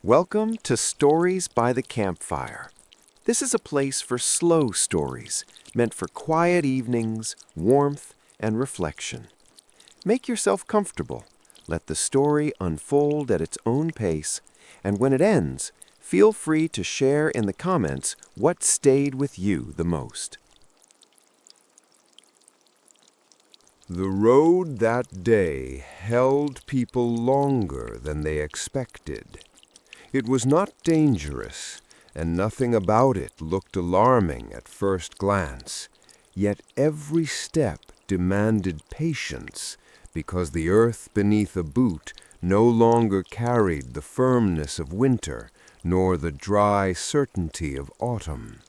Welcome to Stories by the Campfire. This is a place for slow stories, meant for quiet evenings, warmth, and reflection. Make yourself comfortable. Let the story unfold at its own pace, and when it ends, feel free to share in the comments what stayed with you the most. The road that day held people longer than they expected. It was not dangerous, and nothing about it looked alarming at first glance. Yet every step demanded patience, because the earth beneath a boot no longer carried the firmness of winter, nor the dry certainty of autumn.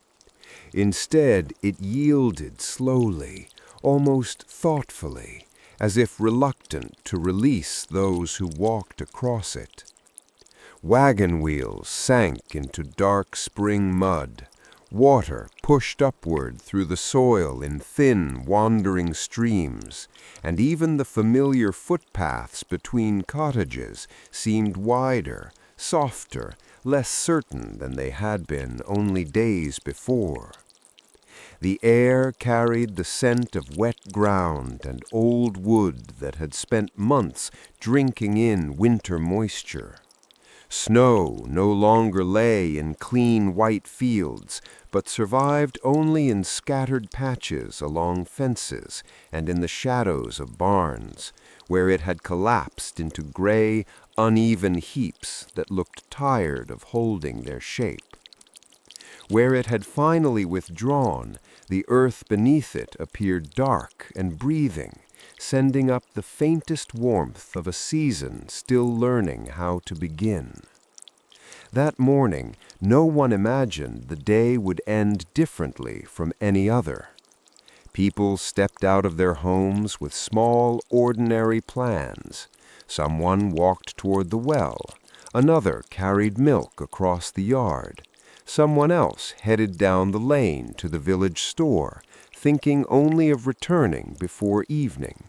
Instead, it yielded slowly, almost thoughtfully, as if reluctant to release those who walked across it. Wagon wheels sank into dark spring mud. Water pushed upward through the soil in thin, wandering streams, and even the familiar footpaths between cottages seemed wider, softer, less certain than they had been only days before. The air carried the scent of wet ground and old wood that had spent months drinking in winter moisture. Snow no longer lay in clean white fields, but survived only in scattered patches along fences and in the shadows of barns, where it had collapsed into gray, uneven heaps that looked tired of holding their shape. Where it had finally withdrawn, the earth beneath it appeared dark and breathing, sending up the faintest warmth of a season still learning how to begin. That morning, no one imagined the day would end differently from any other. People stepped out of their homes with small, ordinary plans. Someone walked toward the well. Another carried milk across the yard. Someone else headed down the lane to the village store, thinking only of returning before evening.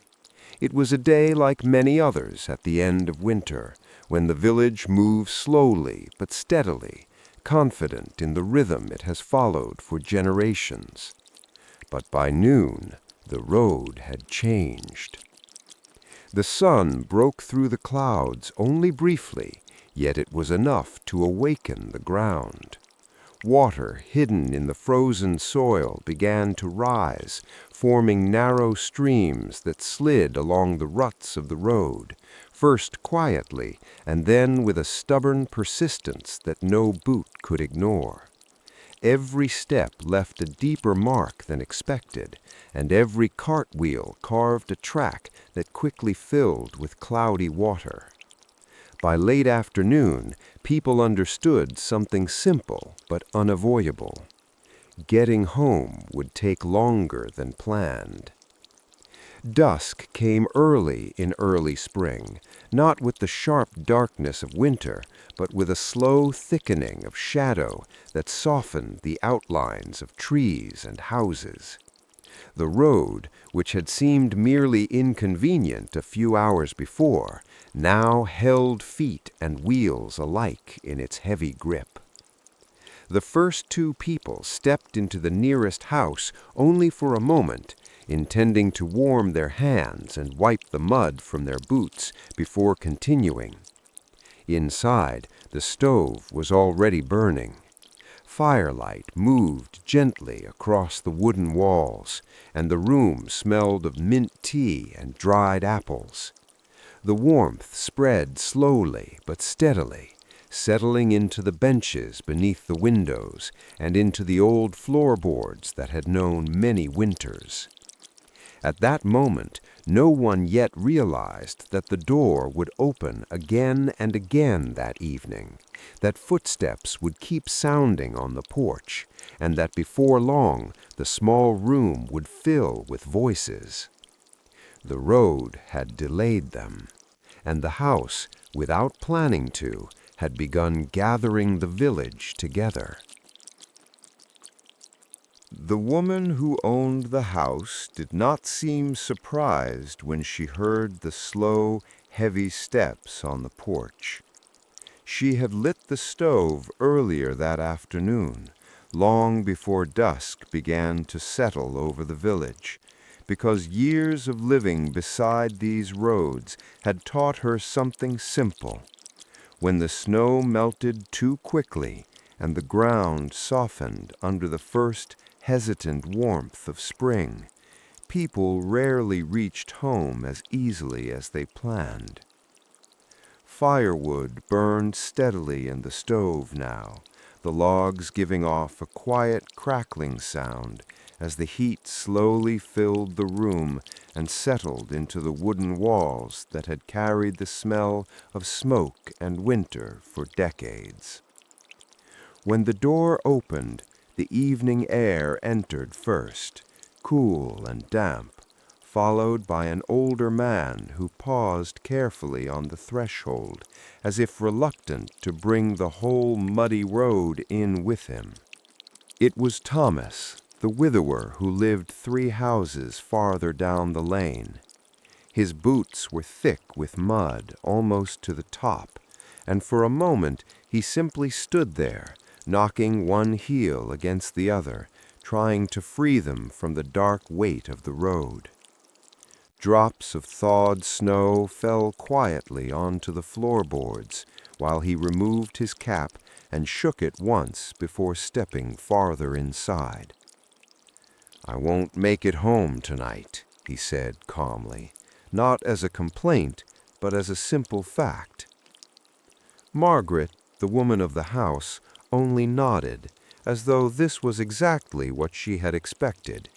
It was a day like many others at the end of winter, when the village moves slowly but steadily, confident in the rhythm it has followed for generations. But by noon, the road had changed. The sun broke through the clouds only briefly, yet it was enough to awaken the ground. Water hidden in the frozen soil began to rise, forming narrow streams that slid along the ruts of the road, first quietly and then with a stubborn persistence that no boot could ignore. Every step left a deeper mark than expected, and every cartwheel carved a track that quickly filled with cloudy water. By late afternoon, people understood something simple but unavoidable. Getting home would take longer than planned. Dusk came early in early spring, not with the sharp darkness of winter, but with a slow thickening of shadow that softened the outlines of trees and houses. The road, which had seemed merely inconvenient a few hours before, now held feet and wheels alike in its heavy grip. The first two people stepped into the nearest house only for a moment, intending to warm their hands and wipe the mud from their boots before continuing. Inside, the stove was already burning. Firelight moved gently across the wooden walls, and the room smelled of mint tea and dried apples. The warmth spread slowly but steadily, settling into the benches beneath the windows and into the old floorboards that had known many winters. At that moment, no one yet realized that the door would open again and again that evening, that footsteps would keep sounding on the porch, and that before long the small room would fill with voices. The road had delayed them, and the house, without planning to, had begun gathering the village together. The woman who owned the house did not seem surprised when she heard the slow, heavy steps on the porch. She had lit the stove earlier that afternoon, long before dusk began to settle over the village, because years of living beside these roads had taught her something simple. When the snow melted too quickly and the ground softened under the first hesitant warmth of spring, people rarely reached home as easily as they planned. Firewood burned steadily in the stove now, the logs giving off a quiet crackling sound as the heat slowly filled the room and settled into the wooden walls that had carried the smell of smoke and winter for decades. When the door opened, the evening air entered first, cool and damp, followed by an older man who paused carefully on the threshold, as if reluctant to bring the whole muddy road in with him. It was Thomas, the widower who lived 3 houses farther down the lane. His boots were thick with mud almost to the top, and for a moment he simply stood there, knocking one heel against the other, trying to free them from the dark weight of the road. Drops of thawed snow fell quietly onto the floorboards while he removed his cap and shook it once before stepping farther inside. "I won't make it home tonight," he said calmly, not as a complaint, but as a simple fact. Margaret, the woman of the house, only nodded, as though this was exactly what she had expected.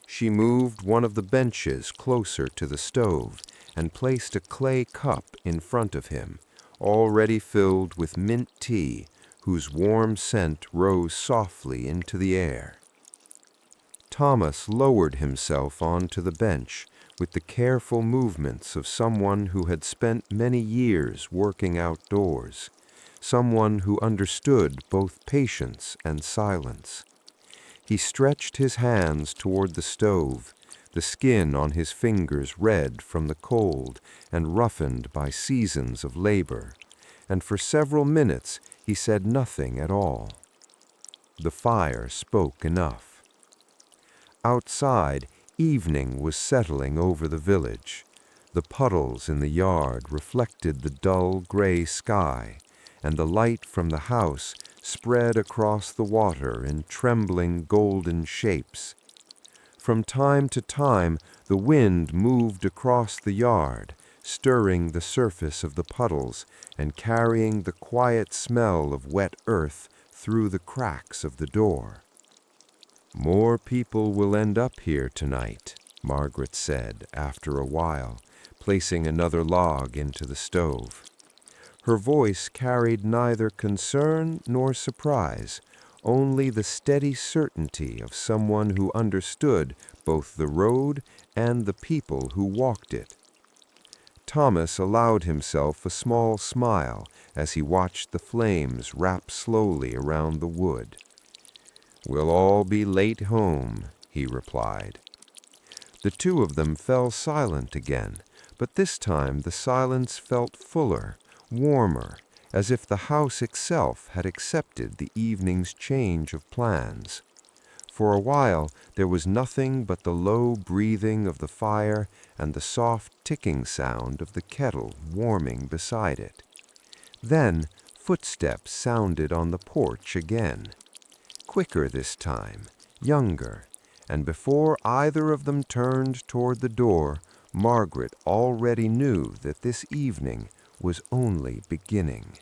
She moved one of the benches closer to the stove and placed a clay cup in front of him, already filled with mint tea, whose warm scent rose softly into the air. Thomas lowered himself onto the bench with the careful movements of someone who had spent many years working outdoors, someone who understood both patience and silence. He stretched his hands toward the stove, the skin on his fingers red from the cold and roughened by seasons of labor, and for several minutes he said nothing at all. The fire spoke enough. Outside, evening was settling over the village. The puddles in the yard reflected the dull gray sky, and the light from the house spread across the water in trembling golden shapes. From time to time, the wind moved across the yard, stirring the surface of the puddles and carrying the quiet smell of wet earth through the cracks of the door. "More people will end up here tonight," Margaret said after a while, placing another log into the stove. Her voice carried neither concern nor surprise, only the steady certainty of someone who understood both the road and the people who walked it. Thomas allowed himself a small smile as he watched the flames wrap slowly around the wood. "We'll all be late home," he replied. The two of them fell silent again, but this time the silence felt fuller, warmer, as if the house itself had accepted the evening's change of plans. For a while there was nothing but the low breathing of the fire and the soft ticking sound of the kettle warming beside it. Then footsteps sounded on the porch again, quicker this time, younger, and before either of them turned toward the door, Margaret already knew that this evening was only beginning.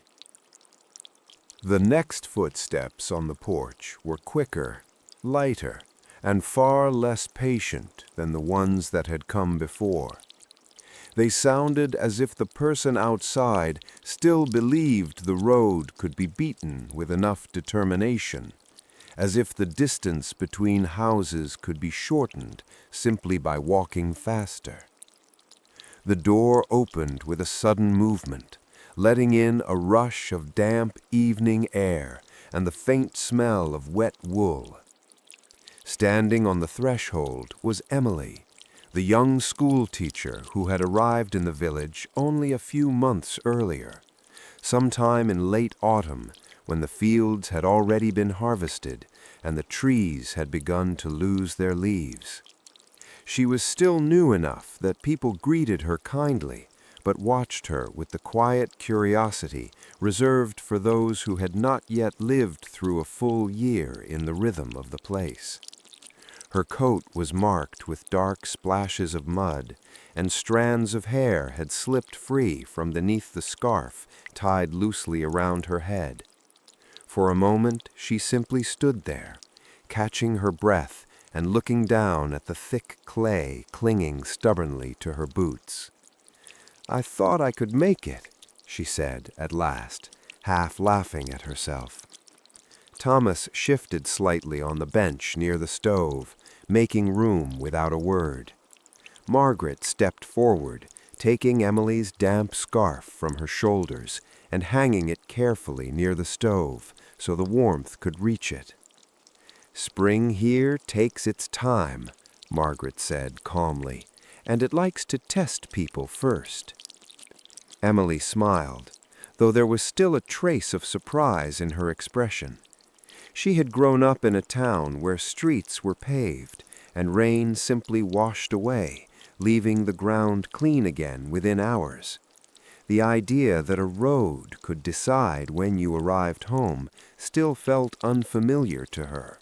The next footsteps on the porch were quicker, lighter, and far less patient than the ones that had come before. They sounded as if the person outside still believed the road could be beaten with enough determination, as if the distance between houses could be shortened simply by walking faster. The door opened with a sudden movement, letting in a rush of damp evening air and the faint smell of wet wool. Standing on the threshold was Emily, the young school teacher who had arrived in the village only a few months earlier, sometime in late autumn, when the fields had already been harvested and the trees had begun to lose their leaves. She was still new enough that people greeted her kindly, but watched her with the quiet curiosity reserved for those who had not yet lived through a full year in the rhythm of the place. Her coat was marked with dark splashes of mud, and strands of hair had slipped free from beneath the scarf tied loosely around her head. For a moment she simply stood there, catching her breath and looking down at the thick clay clinging stubbornly to her boots. "I thought I could make it," she said at last, half laughing at herself. Thomas shifted slightly on the bench near the stove, making room without a word. Margaret stepped forward, taking Emily's damp scarf from her shoulders and hanging it carefully near the stove so the warmth could reach it. "Spring here takes its time," Margaret said calmly, "and it likes to test people first." Emily smiled, though there was still a trace of surprise in her expression. She had grown up in a town where streets were paved and rain simply washed away, leaving the ground clean again within hours. The idea that a road could decide when you arrived home still felt unfamiliar to her.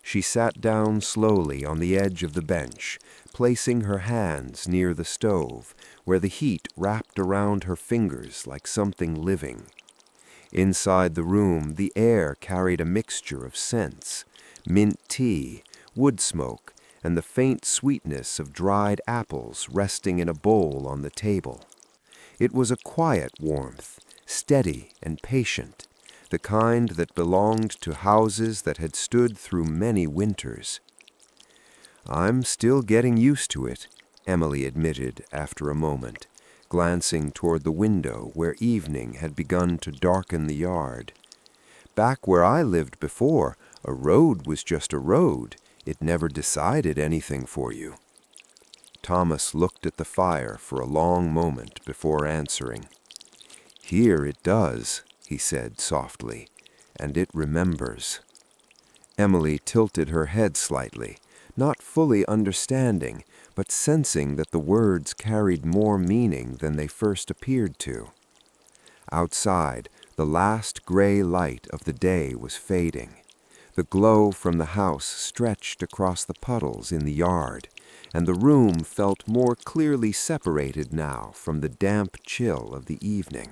She sat down slowly on the edge of the bench, placing her hands near the stove, where the heat wrapped around her fingers like something living. Inside the room, the air carried a mixture of scents: mint tea, wood smoke, and the faint sweetness of dried apples resting in a bowl on the table. It was a quiet warmth, steady and patient, the kind that belonged to houses that had stood through many winters. "I'm still getting used to it," Emily admitted after a moment, glancing toward the window where evening had begun to darken the yard. "Back where I lived before, a road was just a road. It never decided anything for you." Thomas looked at the fire for a long moment before answering. "Here it does," he said softly, "and it remembers." Emily tilted her head slightly, not fully understanding, but sensing that the words carried more meaning than they first appeared to. Outside, the last gray light of the day was fading. The glow from the house stretched across the puddles in the yard, and the room felt more clearly separated now from the damp chill of the evening.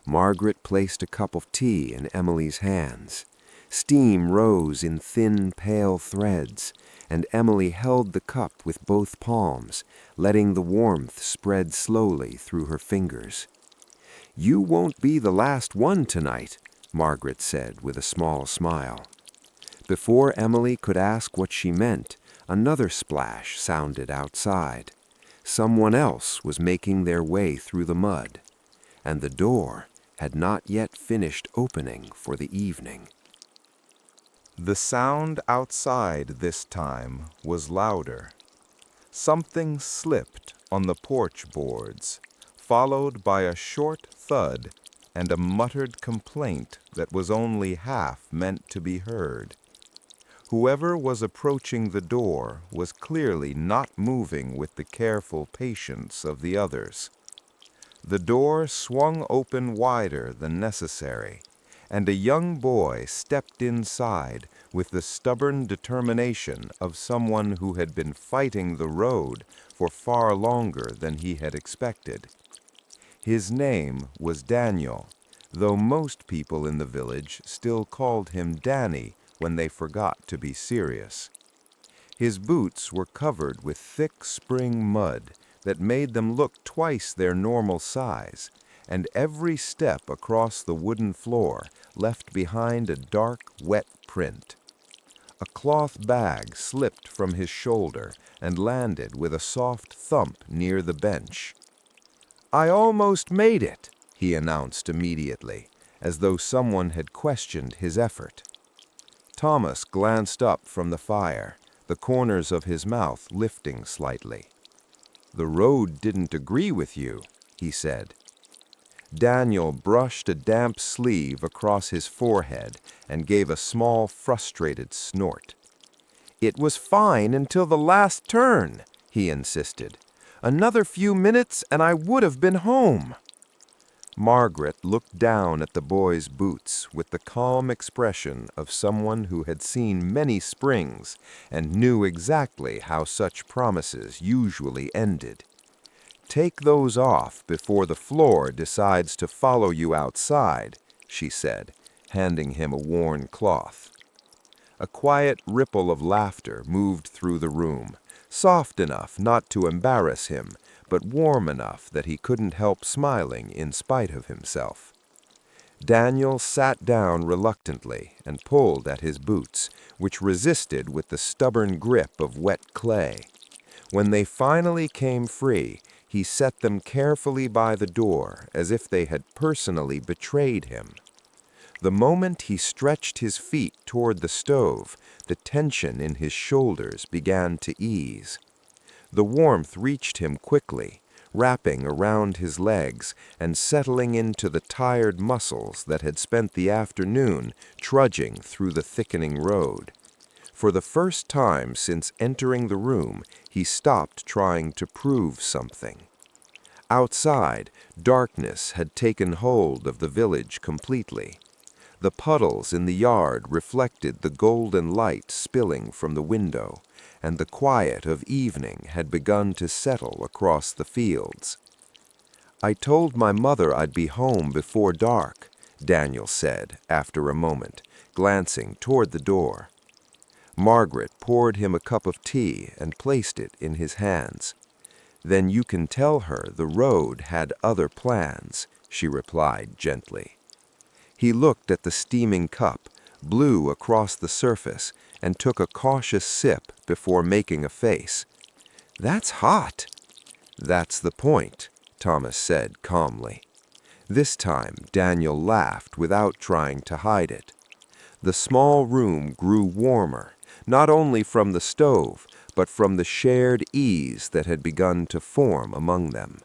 Margaret placed a cup of tea in Emily's hands. Steam rose in thin, pale threads, and Emily held the cup with both palms, letting the warmth spread slowly through her fingers. "You won't be the last one tonight," Margaret said with a small smile. Before Emily could ask what she meant, another splash sounded outside. Someone else was making their way through the mud, and the door had not yet finished opening for the evening. The sound outside this time was louder. Something slipped on the porch boards, followed by a short thud and a muttered complaint that was only half meant to be heard. Whoever was approaching the door was clearly not moving with the careful patience of the others. The door swung open wider than necessary, and a young boy stepped inside with the stubborn determination of someone who had been fighting the road for far longer than he had expected. His name was Daniel, though most people in the village still called him Danny when they forgot to be serious. His boots were covered with thick spring mud that made them look twice their normal size, and every step across the wooden floor left behind a dark, wet print. A cloth bag slipped from his shoulder and landed with a soft thump near the bench. "I almost made it," he announced immediately, as though someone had questioned his effort. Thomas glanced up from the fire, the corners of his mouth lifting slightly. "The road didn't agree with you," he said. Daniel brushed a damp sleeve across his forehead and gave a small, frustrated snort. "It was fine until the last turn," he insisted. "Another few minutes and I would have been home." Margaret looked down at the boy's boots with the calm expression of someone who had seen many springs and knew exactly how such promises usually ended. "Take those off before the floor decides to follow you outside," she said, handing him a worn cloth. A quiet ripple of laughter moved through the room, soft enough not to embarrass him, but warm enough that he couldn't help smiling in spite of himself. Daniel sat down reluctantly and pulled at his boots, which resisted with the stubborn grip of wet clay. When they finally came free, he set them carefully by the door as if they had personally betrayed him. The moment he stretched his feet toward the stove, the tension in his shoulders began to ease. The warmth reached him quickly, wrapping around his legs and settling into the tired muscles that had spent the afternoon trudging through the thickening road. For the first time since entering the room, he stopped trying to prove something. Outside, darkness had taken hold of the village completely. The puddles in the yard reflected the golden light spilling from the window, and the quiet of evening had begun to settle across the fields. "I told my mother I'd be home before dark," Daniel said after a moment, glancing toward the door. Margaret poured him a cup of tea and placed it in his hands. "Then you can tell her the road had other plans," she replied gently. He looked at the steaming cup, blew across the surface, and took a cautious sip before making a face. "That's hot." "That's the point," Thomas said calmly. This time Daniel laughed without trying to hide it. The small room grew warmer, not only from the stove, but from the shared ease that had begun to form among them.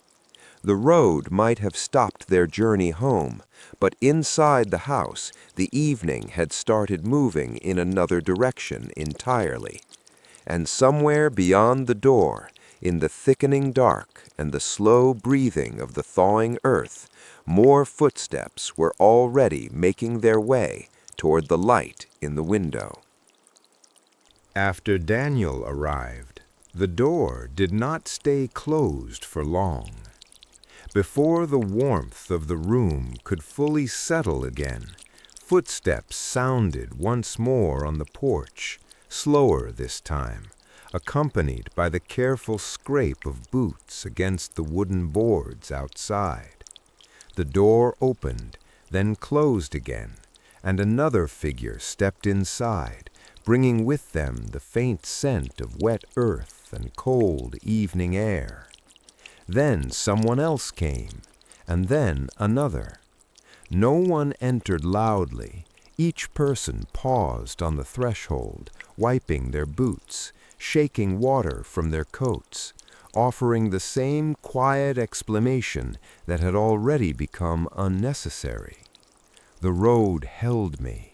The road might have stopped their journey home, but inside the house, the evening had started moving in another direction entirely. And somewhere beyond the door, in the thickening dark and the slow breathing of the thawing earth, more footsteps were already making their way toward the light in the window. After Daniel arrived, the door did not stay closed for long. Before the warmth of the room could fully settle again, footsteps sounded once more on the porch, slower this time, accompanied by the careful scrape of boots against the wooden boards outside. The door opened, then closed again, and another figure stepped inside, bringing with them the faint scent of wet earth and cold evening air. Then someone else came, and then another. No one entered loudly. Each person paused on the threshold, wiping their boots, shaking water from their coats, offering the same quiet explanation that had already become unnecessary. "The road held me."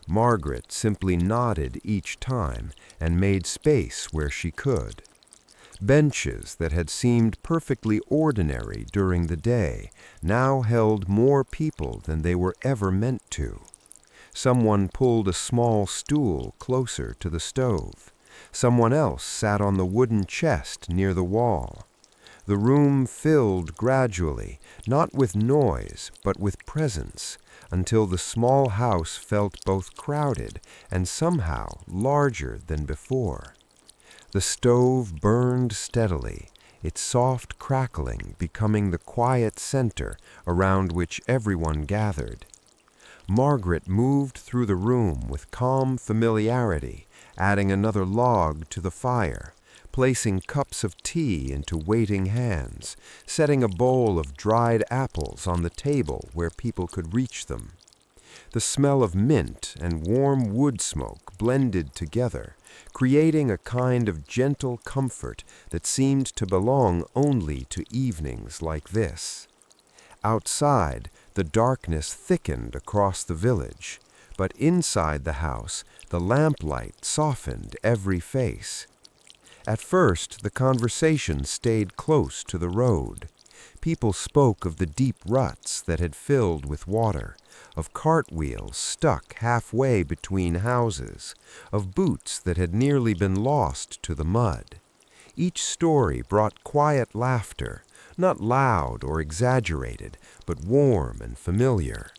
Margaret simply nodded each time and made space where she could. Benches that had seemed perfectly ordinary during the day now held more people than they were ever meant to. Someone pulled a small stool closer to the stove. Someone else sat on the wooden chest near the wall. The room filled gradually, not with noise, but with presence, until the small house felt both crowded and somehow larger than before. The stove burned steadily, its soft crackling becoming the quiet center around which everyone gathered. Margaret moved through the room with calm familiarity, adding another log to the fire, placing cups of tea into waiting hands, setting a bowl of dried apples on the table where people could reach them. The smell of mint and warm wood smoke blended together, creating a kind of gentle comfort that seemed to belong only to evenings like this. Outside, the darkness thickened across the village, but inside the house, the lamplight softened every face. At first, the conversation stayed close to the road. People spoke of the deep ruts that had filled with water, of cartwheels stuck halfway between houses, of boots that had nearly been lost to the mud. Each story brought quiet laughter, not loud or exaggerated, but warm and familiar.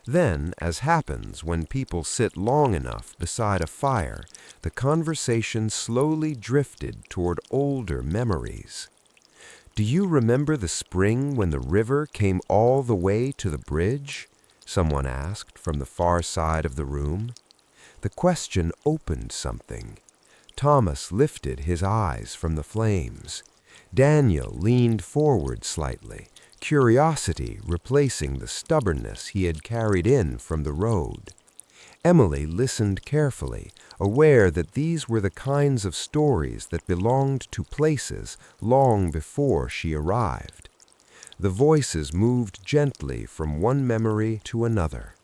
Then, as happens when people sit long enough beside a fire, the conversation slowly drifted toward older memories. "Do you remember the spring when the river came all the way to the bridge?" someone asked from the far side of the room. The question opened something. Thomas lifted his eyes from the flames. Daniel leaned forward slightly, curiosity replacing the stubbornness he had carried in from the road. Emily listened carefully, aware that these were the kinds of stories that belonged to places long before she arrived. The voices moved gently from one memory to another.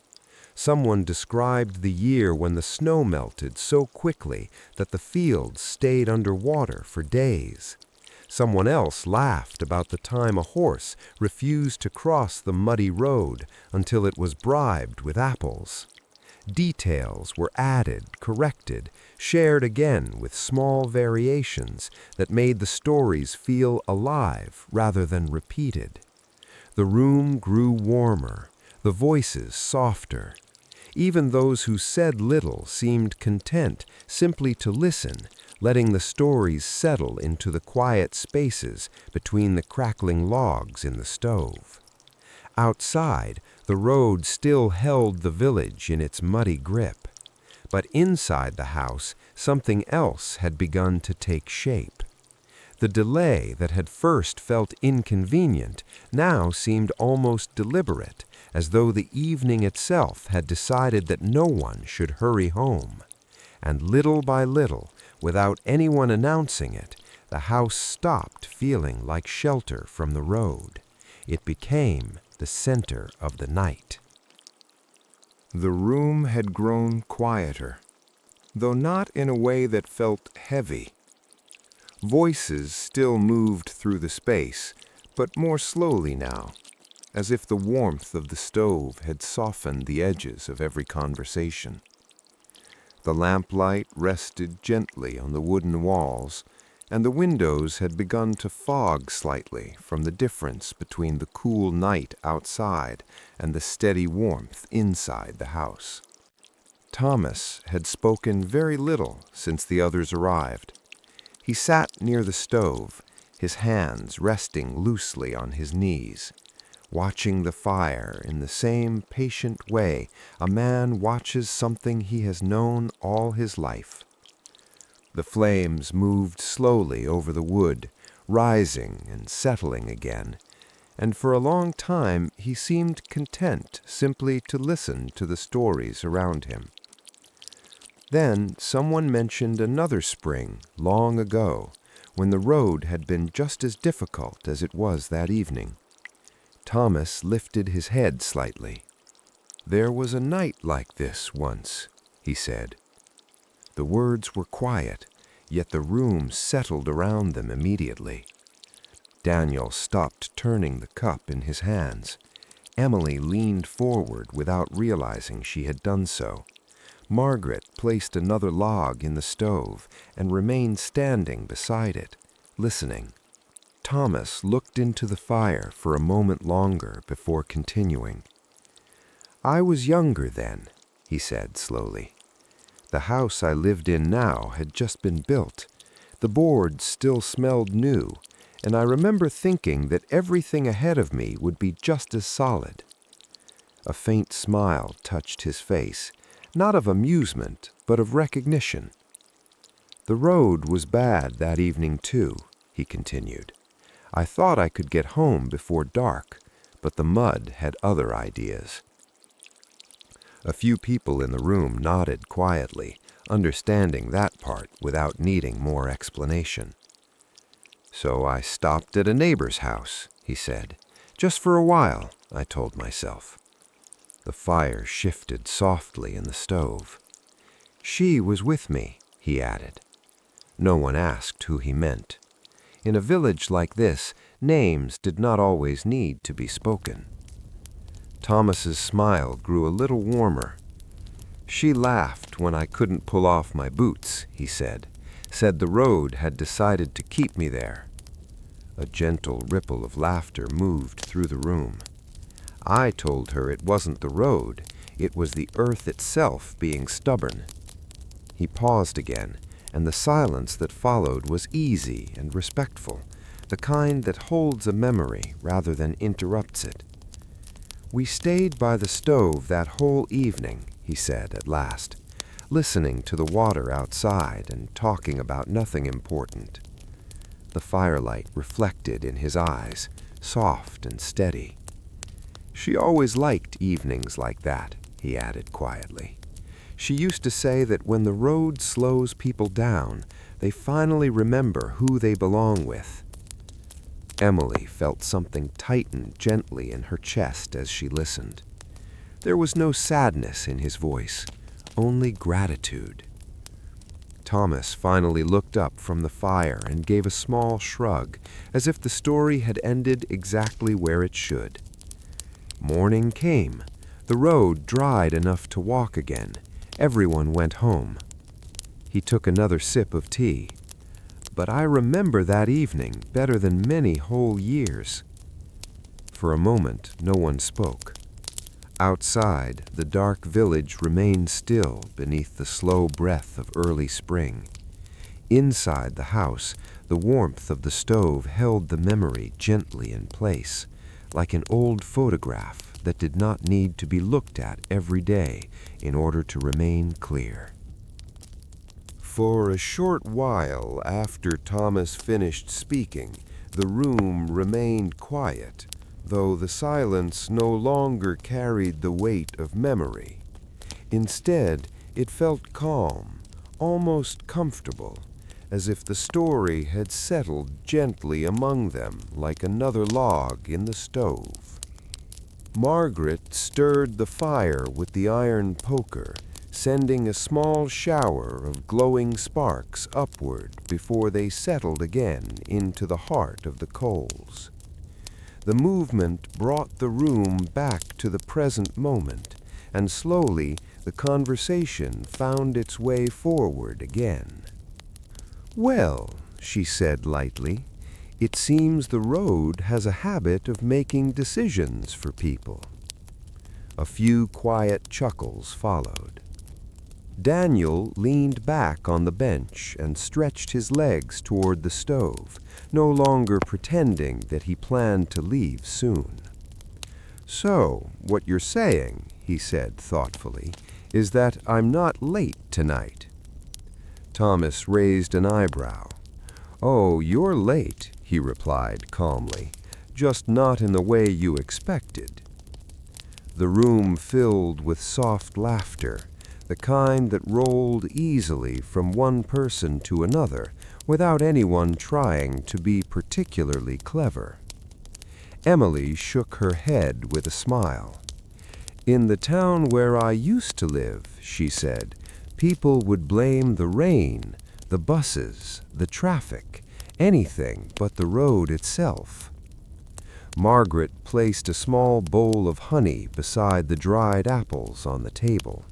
Someone described the year when the snow melted so quickly that the fields stayed under water for days. Someone else laughed about the time a horse refused to cross the muddy road until it was bribed with apples. Details were added, corrected, shared again with small variations that made the stories feel alive rather than repeated. The room grew warmer, the voices softer. Even those who said little seemed content simply to listen, letting the stories settle into the quiet spaces between the crackling logs in the stove. Outside, the road still held the village in its muddy grip. But inside the house, something else had begun to take shape. The delay that had first felt inconvenient now seemed almost deliberate, as though the evening itself had decided that no one should hurry home. And little by little, without anyone announcing it, the house stopped feeling like shelter from the road. It became the center of the night. The room had grown quieter, though not in a way that felt heavy. Voices still moved through the space, but more slowly now, as if the warmth of the stove had softened the edges of every conversation. The lamplight rested gently on the wooden walls, and the windows had begun to fog slightly from the difference between the cool night outside and the steady warmth inside the house. Thomas had spoken very little since the others arrived. He sat near the stove, his hands resting loosely on his knees, watching the fire in the same patient way a man watches something he has known all his life. The flames moved slowly over the wood, rising and settling again, and for a long time he seemed content simply to listen to the stories around him. Then someone mentioned another spring long ago, when the road had been just as difficult as it was that evening. Thomas lifted his head slightly. "There was a night like this once," he said. The words were quiet, yet the room settled around them immediately. Daniel stopped turning the cup in his hands. Emily leaned forward without realizing she had done so. Margaret placed another log in the stove and remained standing beside it, listening. Thomas looked into the fire for a moment longer before continuing. "I was younger then," he said slowly. "The house I lived in now had just been built. The boards still smelled new, and I remember thinking that everything ahead of me would be just as solid." A faint smile touched his face, not of amusement, but of recognition. "The road was bad that evening too," he continued. "I thought I could get home before dark, but the mud had other ideas." A few people in the room nodded quietly, understanding that part without needing more explanation. "So I stopped at a neighbor's house," he said, Just for a while, I told myself. The fire shifted softly in the stove. She was with me, he added. No one asked who he meant. In a village like this, names did not always need to be spoken. Thomas's smile grew a little warmer. She laughed when I couldn't pull off my boots, he said the road had decided to keep me there. A gentle ripple of laughter moved through the room. I told her it wasn't the road, it was the earth itself being stubborn. He paused again, and the silence that followed was easy and respectful, the kind that holds a memory rather than interrupts it. We stayed by the stove that whole evening, he said at last, listening to the water outside and talking about nothing important. The firelight reflected in his eyes, soft and steady. She always liked evenings like that, he added quietly. She used to say that when the road slows people down, they finally remember who they belong with. Emily felt something tighten gently in her chest as she listened. There was no sadness in his voice, only gratitude. Thomas finally looked up from the fire and gave a small shrug, as if the story had ended exactly where it should. Morning came. The road dried enough to walk again. Everyone went home. He took another sip of tea. But I remember that evening better than many whole years. For a moment, no one spoke. Outside, the dark village remained still beneath the slow breath of early spring. Inside the house, the warmth of the stove held the memory gently in place, like an old photograph that did not need to be looked at every day in order to remain clear. For a short while after Thomas finished speaking, the room remained quiet, though the silence no longer carried the weight of memory. Instead, it felt calm, almost comfortable, as if the story had settled gently among them like another log in the stove. Margaret stirred the fire with the iron poker, sending a small shower of glowing sparks upward before they settled again into the heart of the coals. The movement brought the room back to the present moment, and slowly the conversation found its way forward again. "Well," she said lightly, "it seems the road has a habit of making decisions for people." A few quiet chuckles followed. Daniel leaned back on the bench and stretched his legs toward the stove, no longer pretending that he planned to leave soon. "So, what you're saying," he said thoughtfully, "is that I'm not late tonight." Thomas raised an eyebrow. "Oh, you're late," he replied calmly, "just not in the way you expected." The room filled with soft laughter, the kind that rolled easily from one person to another without anyone trying to be particularly clever. Emily shook her head with a smile. "In the town where I used to live," she said, "people would blame the rain, the buses, the traffic, anything but the road itself." Margaret placed a small bowl of honey beside the dried apples on the table.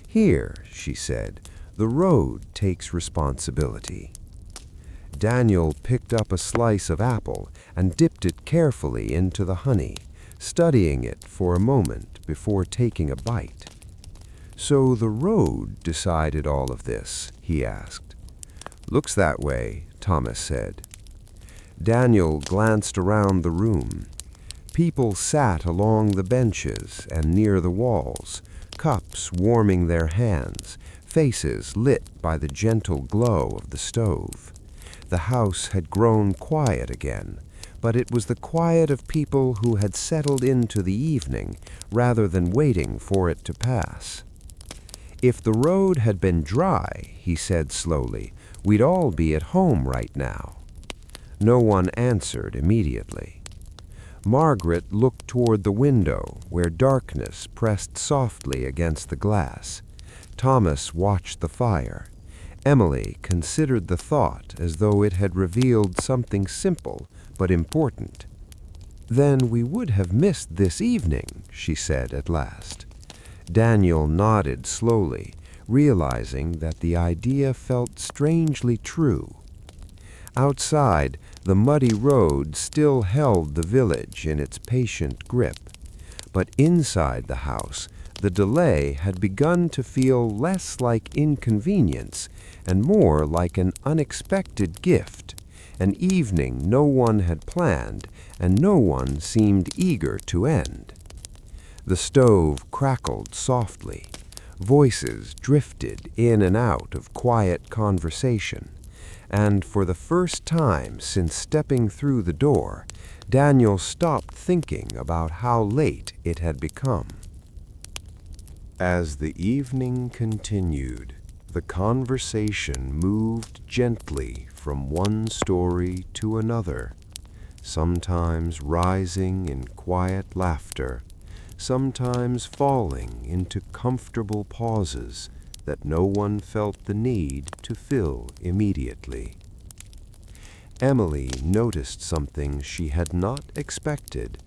"Here," she said, "the road takes responsibility." Daniel picked up a slice of apple and dipped it carefully into the honey, studying it for a moment before taking a bite. "So the road decided all of this?" he asked. "Looks that way," Thomas said. Daniel glanced around the room. People sat along the benches and near the walls, cups warming their hands, faces lit by the gentle glow of the stove. The house had grown quiet again, but it was the quiet of people who had settled into the evening rather than waiting for it to pass. "If the road had been dry," he said slowly, "we'd all be at home right now." No one answered immediately. Margaret looked toward the window, where darkness pressed softly against the glass. Thomas watched the fire. Emily considered the thought as though it had revealed something simple but important. "Then we would have missed this evening," she said at last. Daniel nodded slowly, realizing that the idea felt strangely true. Outside, the muddy road still held the village in its patient grip. But inside the house, the delay had begun to feel less like inconvenience and more like an unexpected gift, an evening no one had planned and no one seemed eager to end. The stove crackled softly. Voices drifted in and out of quiet conversation, and for the first time since stepping through the door, Daniel stopped thinking about how late it had become. As the evening continued, the conversation moved gently from one story to another, sometimes rising in quiet laughter, sometimes falling into comfortable pauses that no one felt the need to fill immediately. Emily noticed something she had not expected.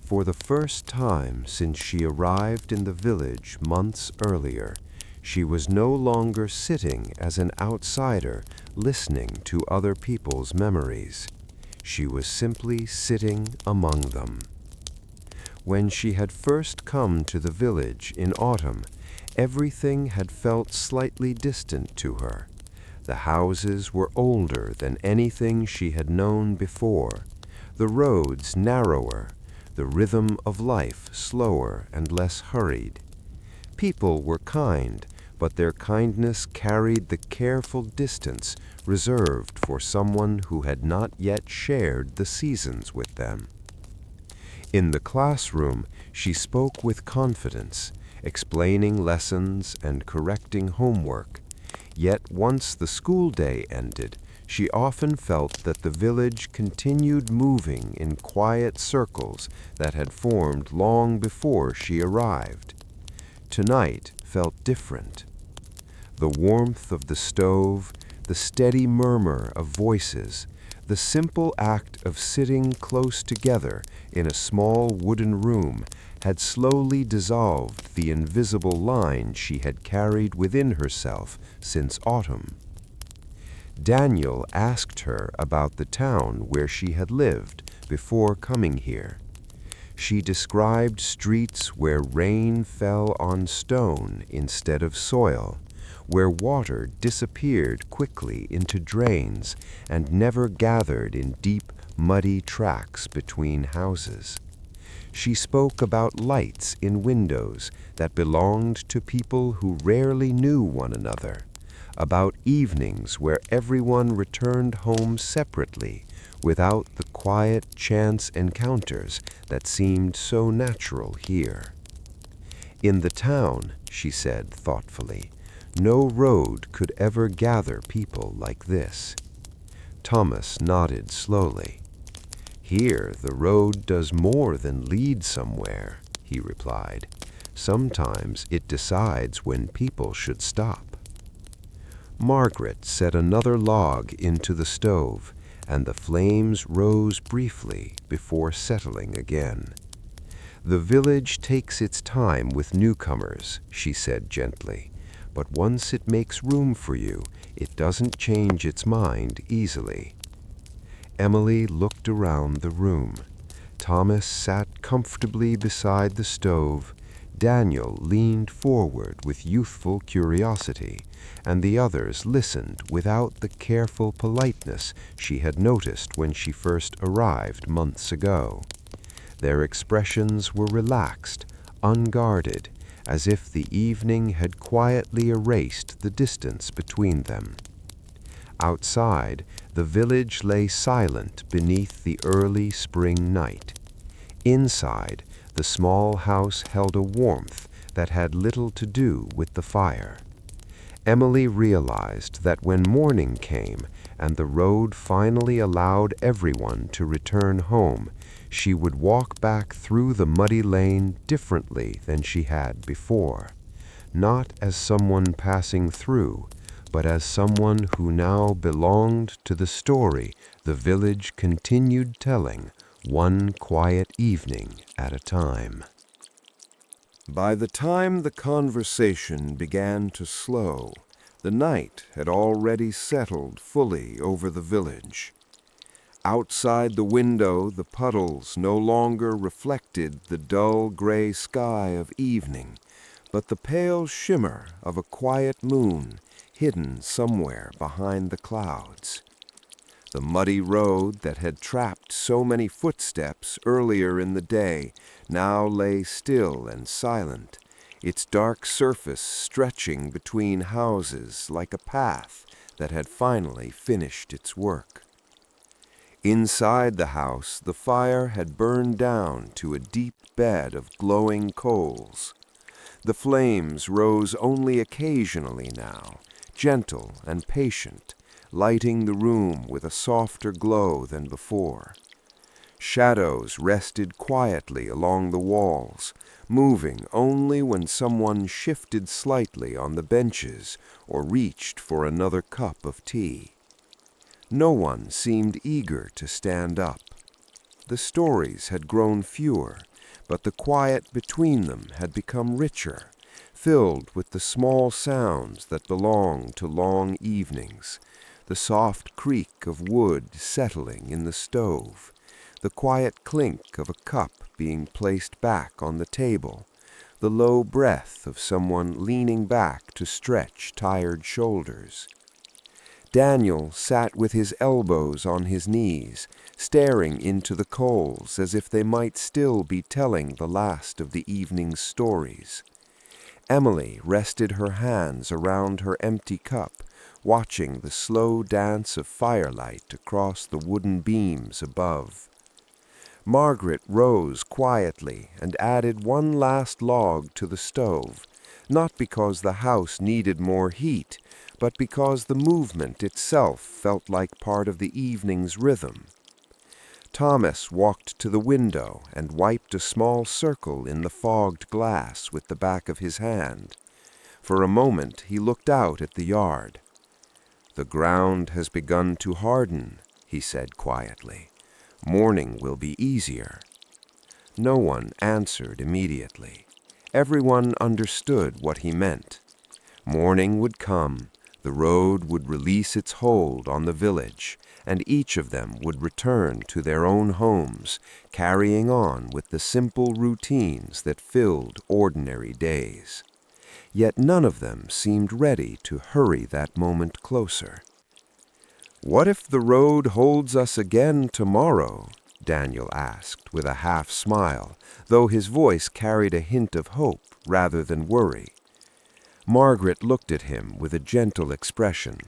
For the first time since she arrived in the village months earlier, she was no longer sitting as an outsider listening to other people's memories. She was simply sitting among them. When she had first come to the village in autumn, everything had felt slightly distant to her. The houses were older than anything she had known before, the roads narrower, the rhythm of life slower and less hurried. People were kind, but their kindness carried the careful distance reserved for someone who had not yet shared the seasons with them. In the classroom, she spoke with confidence, explaining lessons and correcting homework. Yet once the school day ended, she often felt that the village continued moving in quiet circles that had formed long before she arrived. Tonight felt different. The warmth of the stove, the steady murmur of voices, the simple act of sitting close together in a small wooden room had slowly dissolved the invisible line she had carried within herself since autumn. Daniel asked her about the town where she had lived before coming here. She described streets where rain fell on stone instead of soil, where water disappeared quickly into drains and never gathered in deep, muddy tracks between houses. She spoke about lights in windows that belonged to people who rarely knew one another, about evenings where everyone returned home separately without the quiet chance encounters that seemed so natural here. In the town, she said thoughtfully, no road could ever gather people like this. Thomas nodded slowly. Here the road does more than lead somewhere, he replied. Sometimes it decides when people should stop. Margaret set another log into the stove, and the flames rose briefly before settling again. The village takes its time with newcomers, she said gently, but once it makes room for you, it doesn't change its mind easily. Emily looked around the room. Thomas sat comfortably beside the stove. Daniel leaned forward with youthful curiosity, and the others listened without the careful politeness she had noticed when she first arrived months ago. Their expressions were relaxed, unguarded, as if the evening had quietly erased the distance between them. Outside, the village lay silent beneath the early spring night. Inside, the small house held a warmth that had little to do with the fire. Emily realized that when morning came and the road finally allowed everyone to return home, She would walk back through the muddy lane differently than she had before, not as someone passing through, but as someone who now belonged to the story the village continued telling, one quiet evening at a time. By the time the conversation began to slow, the night had already settled fully over the village. Outside the window, the puddles no longer reflected the dull gray sky of evening, but the pale shimmer of a quiet moon hidden somewhere behind the clouds. The muddy road that had trapped so many footsteps earlier in the day now lay still and silent, its dark surface stretching between houses like a path that had finally finished its work. Inside the house, the fire had burned down to a deep bed of glowing coals. The flames rose only occasionally now, gentle and patient, lighting the room with a softer glow than before. Shadows rested quietly along the walls, moving only when someone shifted slightly on the benches or reached for another cup of tea. No one seemed eager to stand up. The stories had grown fewer, but the quiet between them had become richer, filled with the small sounds that belong to long evenings, the soft creak of wood settling in the stove, the quiet clink of a cup being placed back on the table, the low breath of someone leaning back to stretch tired shoulders. Daniel sat with his elbows on his knees, staring into the coals as if they might still be telling the last of the evening's stories. Emily rested her hands around her empty cup, watching the slow dance of firelight across the wooden beams above. Margaret rose quietly and added one last log to the stove, not because the house needed more heat, but because the movement itself felt like part of the evening's rhythm. Thomas walked to the window and wiped a small circle in the fogged glass with the back of his hand. For a moment he looked out at the yard. "The ground has begun to harden," he said quietly. "Morning will be easier." No one answered immediately. Everyone understood what he meant. Morning would come, the road would release its hold on the village, and each of them would return to their own homes, carrying on with the simple routines that filled ordinary days. Yet none of them seemed ready to hurry that moment closer. "What if the road holds us again tomorrow?" Daniel asked with a half smile, though his voice carried a hint of hope rather than worry. Margaret looked at him with a gentle expression.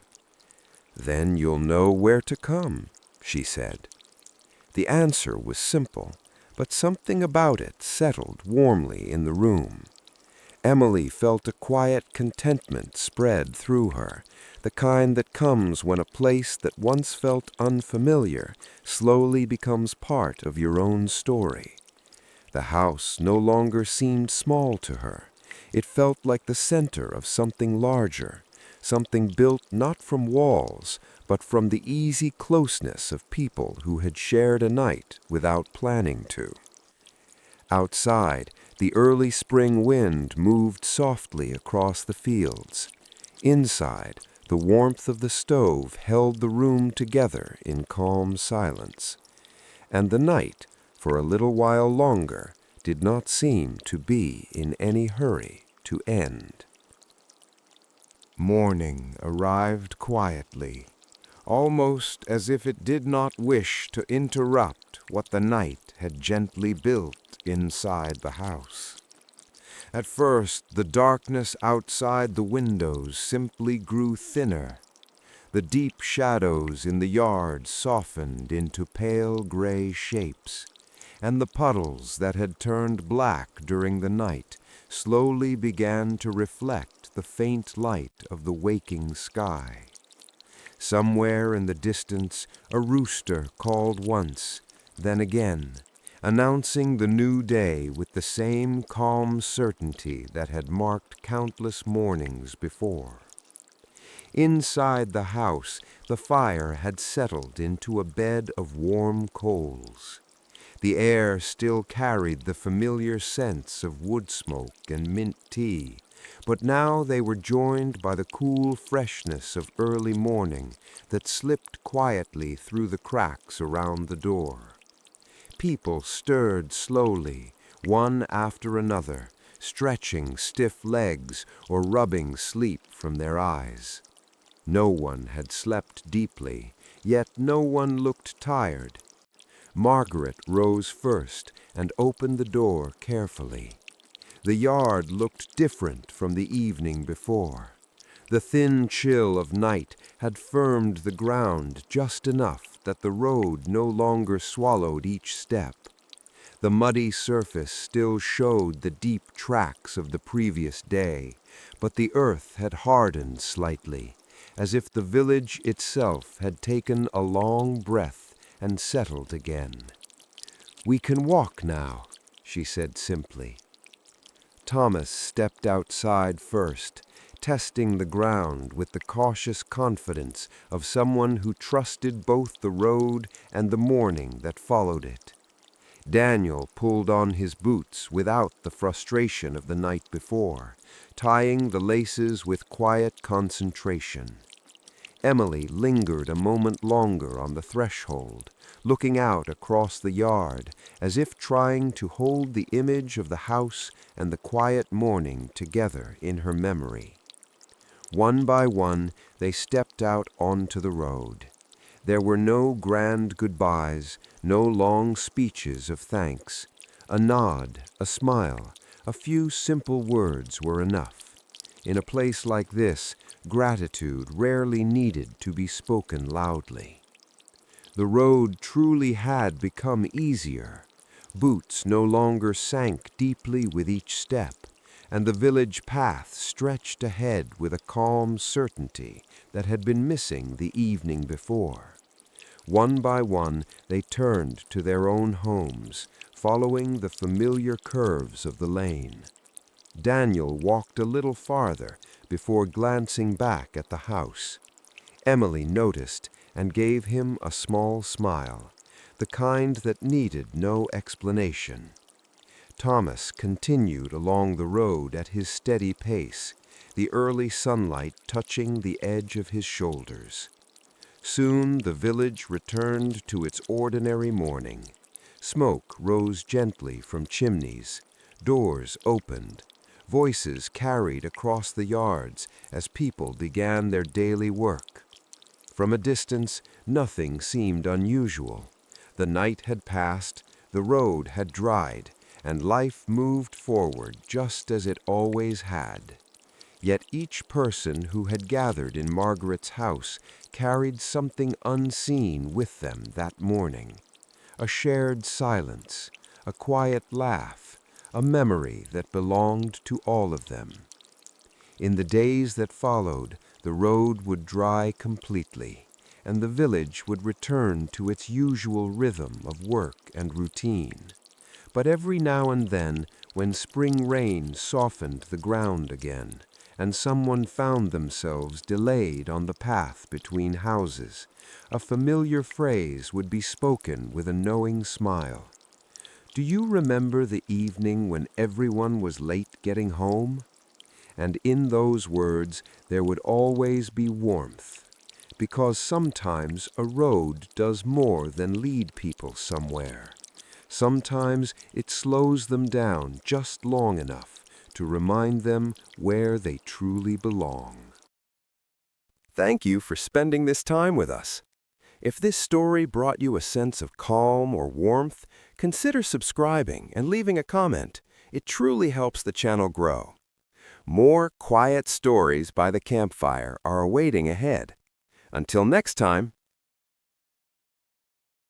"Then you'll know where to come," she said. The answer was simple, but something about it settled warmly in the room. Emily felt a quiet contentment spread through her, the kind that comes when a place that once felt unfamiliar slowly becomes part of your own story. The house no longer seemed small to her. It felt like the center of something larger, something built not from walls, but from the easy closeness of people who had shared a night without planning to. Outside, the early spring wind moved softly across the fields. Inside, the warmth of the stove held the room together in calm silence. And the night, for a little while longer, did not seem to be in any hurry to end. Morning arrived quietly, almost as if it did not wish to interrupt what the night had gently built inside the house. At first, the darkness outside the windows simply grew thinner. The deep shadows in the yard softened into pale gray shapes, and the puddles that had turned black during the night slowly began to reflect the faint light of the waking sky. Somewhere in the distance, a rooster called once, then again, announcing the new day with the same calm certainty that had marked countless mornings before. Inside the house, the fire had settled into a bed of warm coals. The air still carried the familiar scents of wood smoke and mint tea, but now they were joined by the cool freshness of early morning that slipped quietly through the cracks around the door. People stirred slowly, one after another, stretching stiff legs or rubbing sleep from their eyes. No one had slept deeply, yet no one looked tired. Margaret rose first and opened the door carefully. The yard looked different from the evening before. The thin chill of night had firmed the ground just enough that the road no longer swallowed each step. The muddy surface still showed the deep tracks of the previous day, but the earth had hardened slightly, as if the village itself had taken a long breath and settled again. "We can walk now," she said simply. Thomas stepped outside first, testing the ground with the cautious confidence of someone who trusted both the road and the morning that followed it. Daniel pulled on his boots without the frustration of the night before, tying the laces with quiet concentration. Emily lingered a moment longer on the threshold, looking out across the yard, as if trying to hold the image of the house and the quiet morning together in her memory. One by one, they stepped out onto the road. There were no grand goodbyes, no long speeches of thanks. A nod, a smile, a few simple words were enough. In a place like this, gratitude rarely needed to be spoken loudly. The road truly had become easier. Boots no longer sank deeply with each step, and the village path stretched ahead with a calm certainty that had been missing the evening before. One by one, they turned to their own homes, following the familiar curves of the lane. Daniel walked a little farther before glancing back at the house. Emily noticed and gave him a small smile, the kind that needed no explanation. Thomas continued along the road at his steady pace, the early sunlight touching the edge of his shoulders. Soon the village returned to its ordinary morning. Smoke rose gently from chimneys, doors opened, voices carried across the yards as people began their daily work. From a distance, nothing seemed unusual. The night had passed, the road had dried, and life moved forward just as it always had. Yet each person who had gathered in Margaret's house carried something unseen with them that morning. A shared silence, a quiet laugh, a memory that belonged to all of them. In the days that followed, the road would dry completely, and the village would return to its usual rhythm of work and routine. But every now and then, when spring rain softened the ground again, and someone found themselves delayed on the path between houses, a familiar phrase would be spoken with a knowing smile. "Do you remember the evening when everyone was late getting home?" And in those words there would always be warmth, because sometimes a road does more than lead people somewhere. Sometimes it slows them down just long enough to remind them where they truly belong. Thank you for spending this time with us. If this story brought you a sense of calm or warmth, consider subscribing and leaving a comment. It truly helps the channel grow. More quiet stories by the campfire are awaiting ahead. Until next time,